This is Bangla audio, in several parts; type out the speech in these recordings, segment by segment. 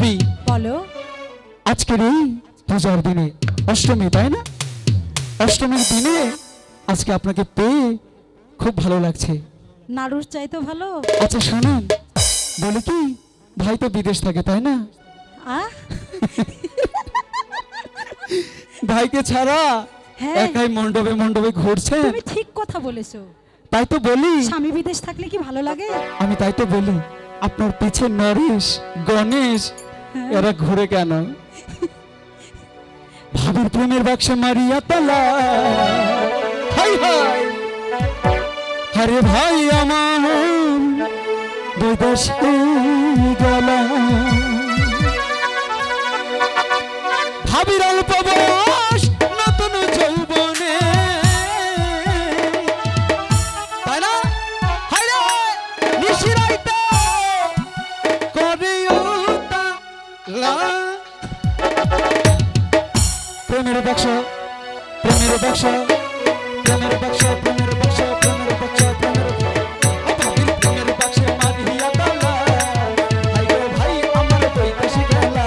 আপি বলো। আজকের এই পূজার দিনে অষ্টমী, তাই না? অষ্টমীর দিনে আজকে আপনাকে পেয়ে খুব ভালো লাগছে। নাড়ুর চাই তো ভালো। আচ্ছা শুনুন, বলে কি ভাই তো বিদেশ থাকে, তাই না? ভাইকে ছাড়া একাই মণ্ডপে মণ্ডপে ঘুরছে। তুমি ঠিক কথা বলেছো। তাই তো বলি, স্বামী বিদেশ থাকলে কি ভালো লাগে? আমি তাই তো বলি, আপনার পিছে নরেশ গণেশ এরা ঘুরে কেন? ভাবির প্রেমের বাক্সে মারিয়া তালা, হাই হাই আরে ভাই আমার বিদেশে গেলা। ভাবির অল্প বয়স নতুন যৌবনে, তাই না? হাই রে নিশিরাইতে করিও তালা। প্রেমের বাক্স, প্রেমের বাক্স, প্রেমের বাক্স, প্রেমের বাক্স, প্রেমের বাক্স, প্রেমের বাক্সে মারিয়া তালা। হাই গো ভাই আমার বৈদেশে গেলা,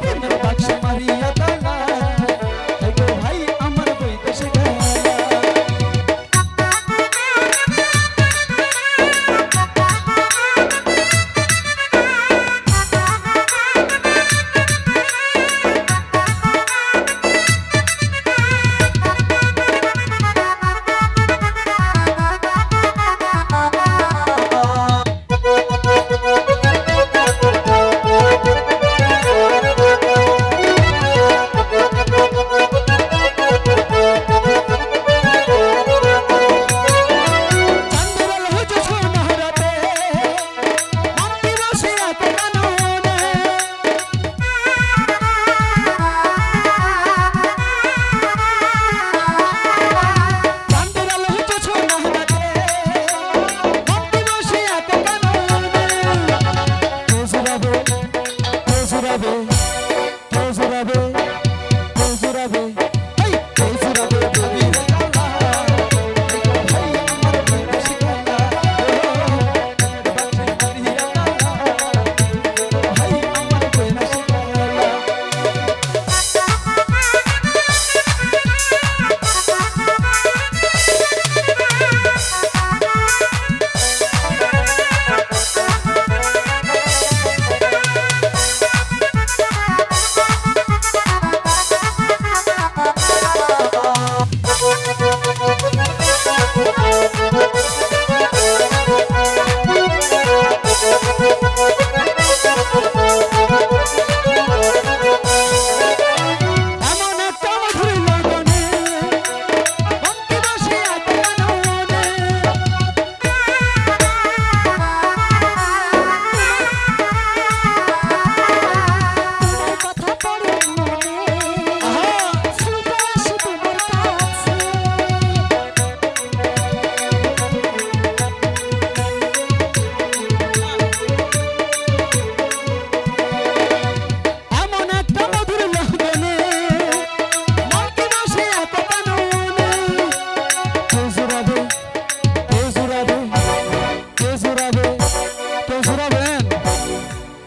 প্রেমের বাক্সে মারিয়া তালা। হাই গো ভাই আমার বৈদেশে গেলা।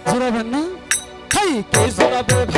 জোরাবেন না? হাই কে জোরাবে